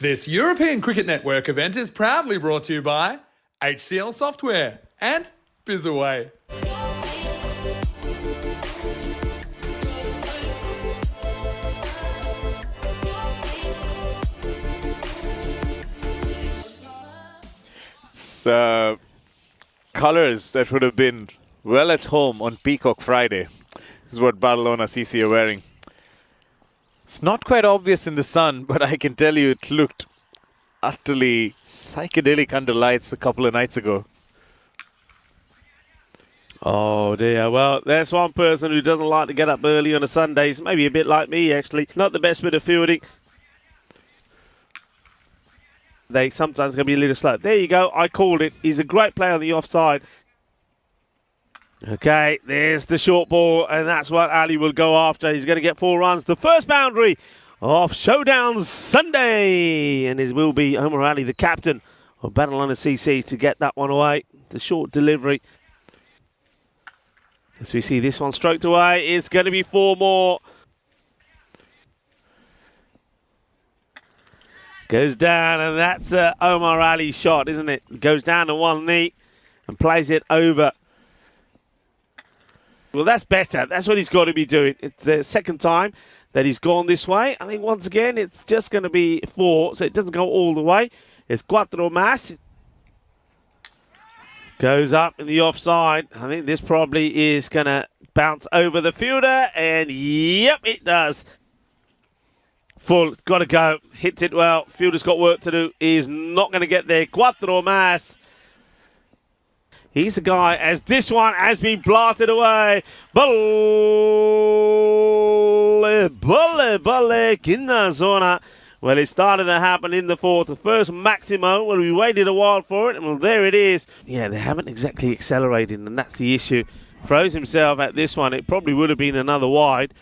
This European Cricket Network event is proudly brought to you by HCL Software and BizAway. It's colours that would have been well at home on Peacock Friday. This is what Barcelona CC are wearing. It's not quite obvious in the sun, but I can tell you it looked utterly psychedelic under lights a couple of nights ago. Oh dear, well, there's one person who doesn't like to get up early on a Sunday. Maybe a bit like me, actually. Not the best bit of fielding. They sometimes can be a little slow. There you go, I called it. He's a great player on the offside. Okay, there's the short ball, and that's what Ali will go after. He's going to get 4 runs. The first boundary of Showdown Sunday. And it will be Omar Ali, the captain of Barcelona CC, to get that one away. The short delivery. As we see this one stroked away, it's going to be 4 more. Goes down, and that's Omar Ali's shot, isn't it? Goes down to one knee and plays it over. Well, that's better. That's what he's got to be doing. It's the second time that he's gone this way. I think once again, it's just going to be 4, so it doesn't go all the way. It's cuatro más. Goes up in the offside. I think this probably is going to bounce over the fielder, and yep, it does. Full, got to go. Hits it well. Fielder's got work to do. Is not going to get there. Cuatro más. He's the guy, as this one has been blasted away. Balle, in zona. Well, it started to happen in the 4th. The first Maximo, well, we waited a while for it, and well, there it is. Yeah, they haven't exactly accelerated, and that's the issue. Throws himself at this one. It probably would have been another wide.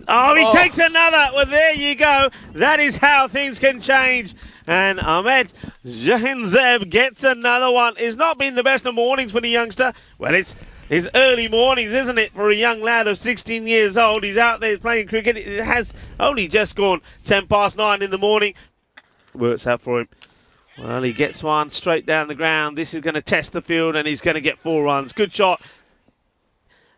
Oh, he takes another. Well, there you go. That is how things can change. And Ahmed Jahanzeb gets another one. It's not been the best of mornings for the youngster. Well, it's early mornings, isn't it, for a young lad of 16 years old. He's out there playing cricket. It has only just gone 10 past 9 in the morning. Works out for him. Well, he gets one straight down the ground. This is going to test the field, and he's going to get 4 runs. Good shot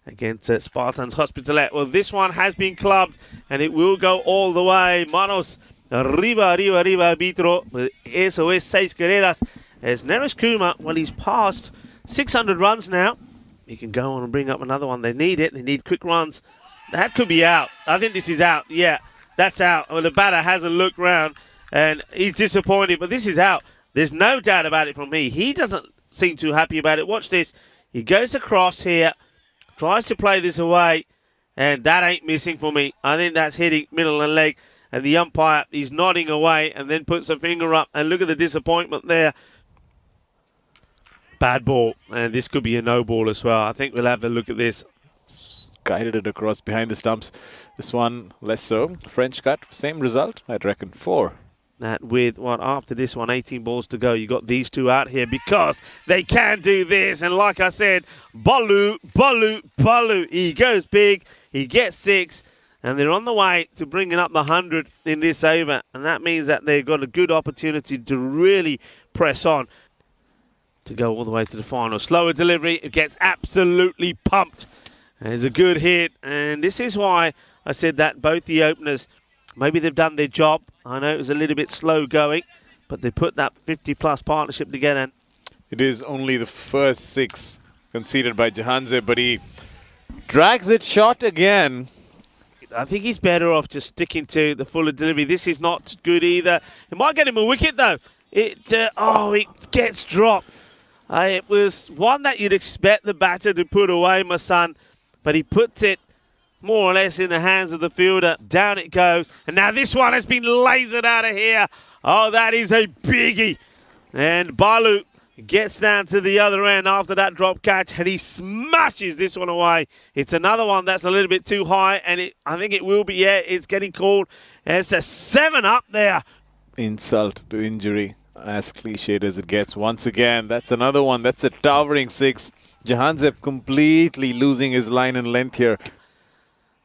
against Spartans Hospitalet. Well, this one has been clubbed, and it will go all the way. Manos arriba, arbitro. Eso es 6 carreras. As Neresh Kumar, well, he's passed 600 runs now. He can go on and bring up another one. They need it. They need quick runs. That could be out. I think this is out. Yeah, that's out. Well, the batter hasn't looked round, and he's disappointed, but this is out. There's no doubt about it from me. He doesn't seem too happy about it. Watch this. He goes across here. Tries to play this away, and that ain't missing for me. I think that's hitting middle and leg, and the umpire is nodding away and then puts a finger up, and look at the disappointment there. Bad ball, and this could be a no ball as well. I think we'll have a look at this. Guided it across behind the stumps. This one less so. French cut, same result, I'd reckon 4. That with what after this one, 18 balls to go. You got these two out here because they can do this. And like I said, Balu. He goes big. He gets 6. And they're on the way to bringing up the 100 in this over. And that means that they've got a good opportunity to really press on to go all the way to the final. Slower delivery. It gets absolutely pumped. And it's a good hit. And this is why I said that both the openers, maybe they've done their job. I know it was a little bit slow going, but they put that 50-plus partnership together. It is only the first 6 conceded by Jahanzeb, but he drags it short again. I think he's better off just sticking to the fuller delivery. This is not good either. It might get him a wicket, though. It gets dropped. It was one that you'd expect the batter to put away, my son, but he puts it more or less in the hands of the fielder. Down it goes. And now this one has been lasered out of here. Oh, that is a biggie. And Balu gets down to the other end after that drop catch, and he smashes this one away. It's another one that's a little bit too high, and I think it will be, yeah, it's getting called. And it's a 7 up there. Insult to injury, as cliched as it gets. Once again, that's another one. That's a towering 6. Jahanzeb completely losing his line and length here.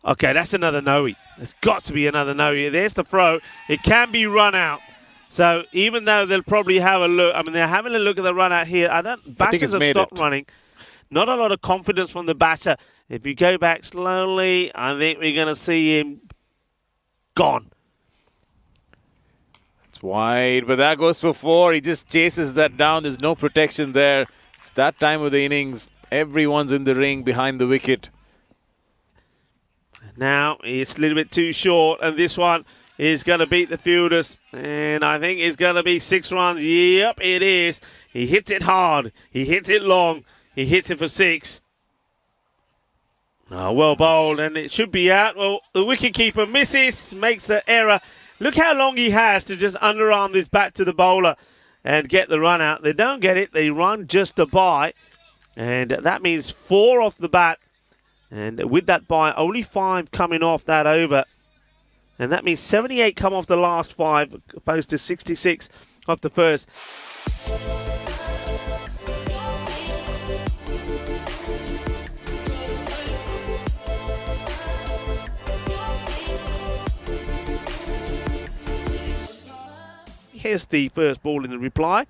Okay, that's another no-e. There's got to be another no here. There's the throw. It can be run out. So even though they'll probably have a look, I mean, they're having a look at the run out here. Batters have stopped running. Not a lot of confidence from the batter. If you go back slowly, I think we're going to see him gone. It's wide, but that goes for 4. He just chases that down. There's no protection there. It's that time of the innings. Everyone's in the ring behind the wicket. Now it's a little bit too short, and this one is going to beat the fielders, and I think it's going to be 6 runs. Yep, it is. He hits it hard. He hits it long. He hits it for 6. Oh, well bowled, and it should be out. Well, the wicketkeeper misses, makes the error. Look how long he has to just underarm this bat to the bowler and get the run out. They don't get it. They run just a bye, and that means 4 off the bat. And with that bye, only 5 coming off that over. And that means 78 come off the last 5, opposed to 66 off the first. Here's the first ball in the reply.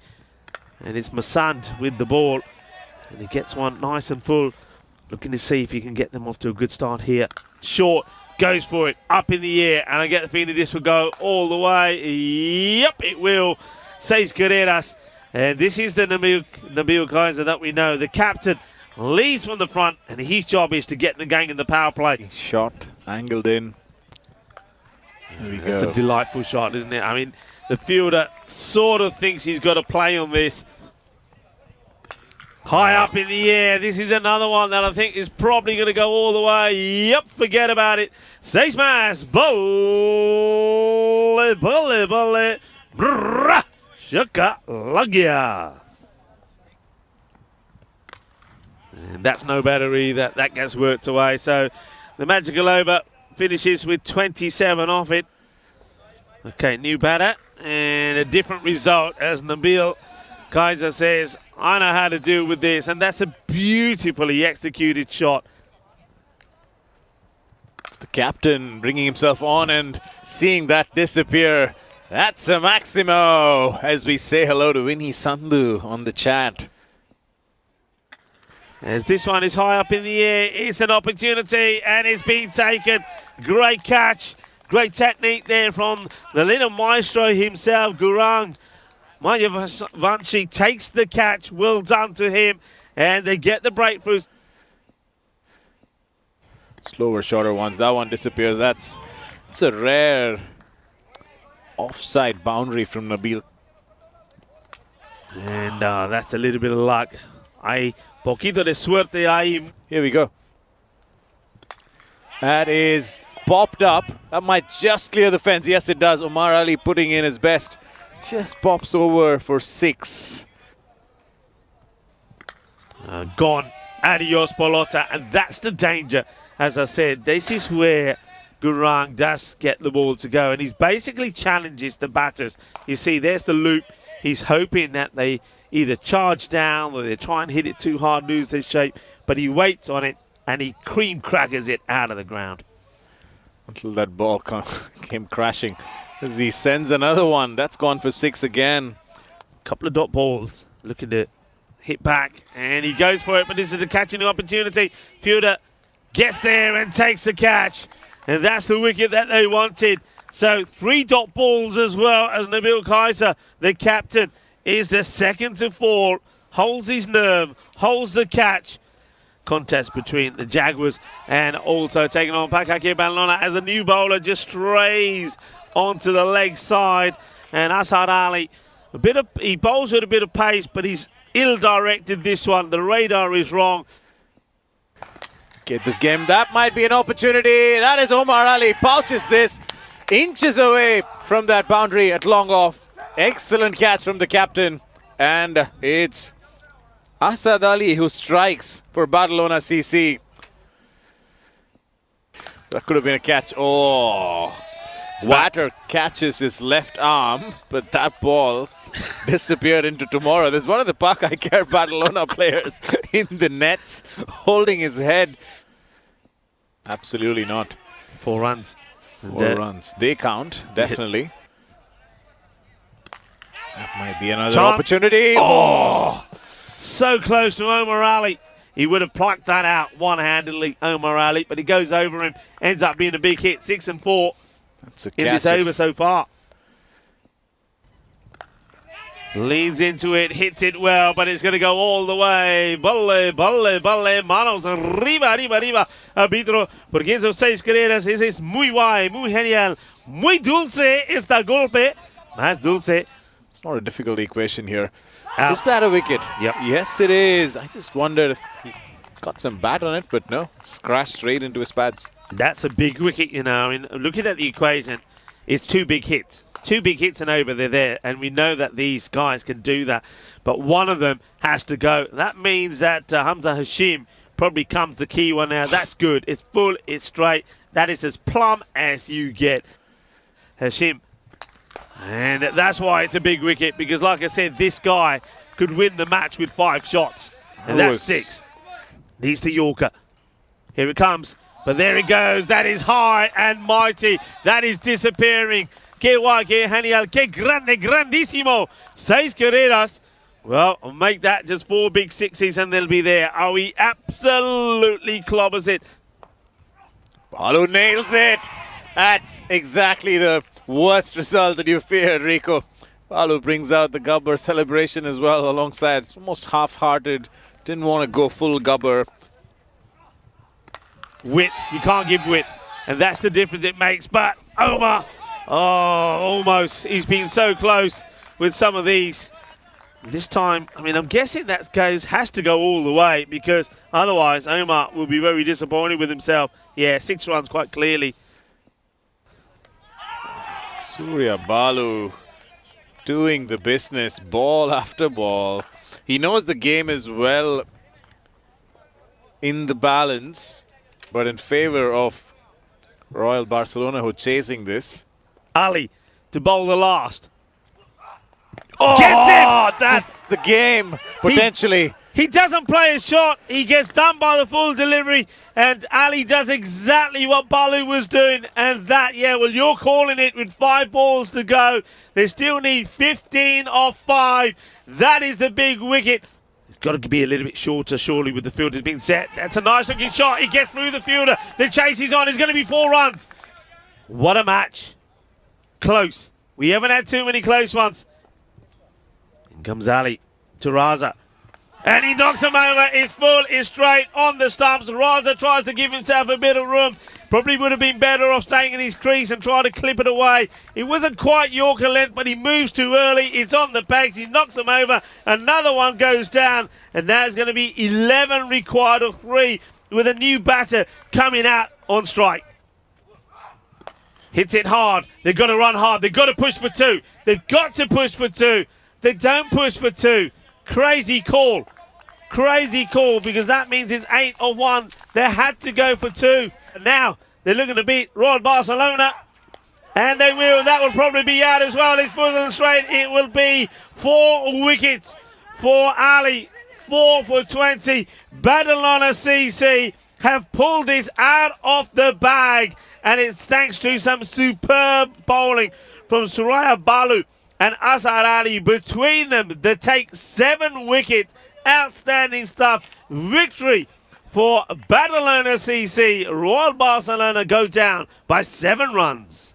And it's Masand with the ball. And he gets one nice and full. Looking to see if he can get them off to a good start here. Short, goes for it, up in the air, and I get the feeling this will go all the way. Yep, it will. Says Carreras. And this is the Nabil Kaiser that we know. The captain leads from the front, and his job is to get the gang in the power play. Shot, angled in. There we go. That's a delightful shot, isn't it? I mean, the fielder sort of thinks he's got to play on this. High up in the air. This is another one that I think is probably going to go all the way. Yep, forget about it. 6 mas. Bole, bole, bole. Brrrr. Shaka lagya. And that's no better either. That gets worked away. So the magical over finishes with 27 off it. Okay, new batter. And a different result as Nabil Kaiser says, I know how to deal with this, and that's a beautifully executed shot. It's the captain bringing himself on and seeing that disappear. That's a Maximo, as we say hello to Vinny Sandhu on the chat. As this one is high up in the air, it's an opportunity, and it's been taken. Great catch, great technique there from the little maestro himself, Gurang. Mayavanshi takes the catch. Well done to him. And they get the breakthroughs. Slower, shorter ones. That one disappears. It's a rare offside boundary from Nabil. And that's a little bit of luck. Poquito de suerte ahí. Here we go. That is popped up. That might just clear the fence. Yes, it does. Omar Ali putting in his best. Just pops over for 6. Gone. Adios, Polota. And that's the danger. As I said, this is where Gurang does get the ball to go. And he basically challenges the batters. You see, there's the loop. He's hoping that they either charge down or they try and hit it too hard, lose their shape. But he waits on it and he cream crackers it out of the ground. Until that ball came crashing. As he sends another one. That's gone for 6 again. Couple of dot balls. Looking to hit back. And he goes for it. But this is a catching opportunity. Fielder gets there and takes the catch. And that's the wicket that they wanted. So 3 dot balls as well as Nabil Kaiser, the captain, is the second to fall. Holds his nerve. Holds the catch. Contest between the Jaguars and also taking on Pakake Banlona as a new bowler just strays onto the leg side, and Asad Ali, he bowls with a bit of pace, but he's ill-directed this one. The radar is wrong. Get this game. That might be an opportunity. That is Omar Ali. Pouches this. Inches away from that boundary at long off. Excellent catch from the captain. And it's Asad Ali who strikes for Barcelona CC. That could have been a catch. Oh. Batter catches his left arm, but that ball's disappeared into tomorrow. There's one of the Pak I Care Barcelona players in the nets holding his head. Absolutely not. 4 runs. 4 runs. They count, definitely. That might be another Chance. opportunity. Oh! So close to Omar Ali. He would have plucked that out one-handedly, Omar Ali, but he goes over him. Ends up being a big hit, 6 and 4 That's a in this over so far. Leans into it, hits it well, but it's going to go all the way. Balle, balle, balle, manos arriba, arriba, arriba. Arbitro, porque esos 6 carreras, ese es muy guay, muy genial. Muy dulce esta golpe. Más dulce. It's not a difficult equation here. Out. Is that a wicket? Yep. Yes, it is. I just wondered if he got some bat on it, but no. It's crashed straight into his pads. That's a big wicket, you know. I mean, looking at the equation, it's 2 big hits. 2 big hits and over, they're there. And we know that these guys can do that. But one of them has to go. That means that Hamza Hashim probably comes the key one now. That's good. It's full, it's straight. That is as plumb as you get. Hashim. And that's why it's a big wicket, because like I said, this guy could win the match with 5 shots. And that's 6. Needs the Yorker. Here it comes. But there it goes. That is high and mighty. That is disappearing. Que guay, que genial, que grande, grandísimo. 6 carreras. Well, I'll make that just 4 big sixes and they'll be there. Oh, he absolutely clobbers it. Balu nails it. That's exactly the worst result that you feared, Rico. Balu brings out the Gabbar celebration as well alongside. It's almost half-hearted. Didn't want to go full Gabbar. Wit. You can't give wit. And that's the difference it makes. But Omar, oh, almost. He's been so close with some of these. This time, I mean, I'm guessing that has to go all the way, because otherwise Omar will be very disappointed with himself. Yeah, 6 runs quite clearly. Surya Balu doing the business, ball after ball. He knows the game is well in the balance, but in favor of Royal Barcelona, who are chasing this. Ali to bowl the last. Oh, Gets it! That's the game, potentially. He doesn't play a shot. He gets done by the full delivery. And Ali does exactly what Balu was doing. And that, yeah, well, you're calling it with 5 balls to go. They still need 15 off 5. That is the big wicket. It's got to be a little bit shorter, surely, with the fielders being set. That's a nice-looking shot. He gets through the fielder. The chase is on. It's going to be 4 runs. What a match. Close. We haven't had too many close ones. In comes Ali to Raza. And he knocks him over. It's full, it's straight on the stumps. Raza tries to give himself a bit of room. Probably would have been better off staying in his crease and trying to clip it away. It wasn't quite Yorker length, but he moves too early. It's on the pegs. He knocks him over. Another one goes down. And now it's going to be 11 required of 3 with a new batter coming out on strike. Hits it hard. They've got to run hard. They've got to push for 2. They've got to push for 2. They don't push for 2. Crazy call. Crazy call, because that means it's 8 of 1. They had to go for 2. And now they're looking to beat Royal Barcelona. And they will. That will probably be out as well. It's full and straight. It will be 4 wickets for Ali. 4 for 20. Badalona CC have pulled this out of the bag. And it's thanks to some superb bowling from Surya Balu and Azhar Ali. Between them, they take 7 wickets. Outstanding stuff. Victory for Badalona CC. Royal Barcelona go down by 7 runs.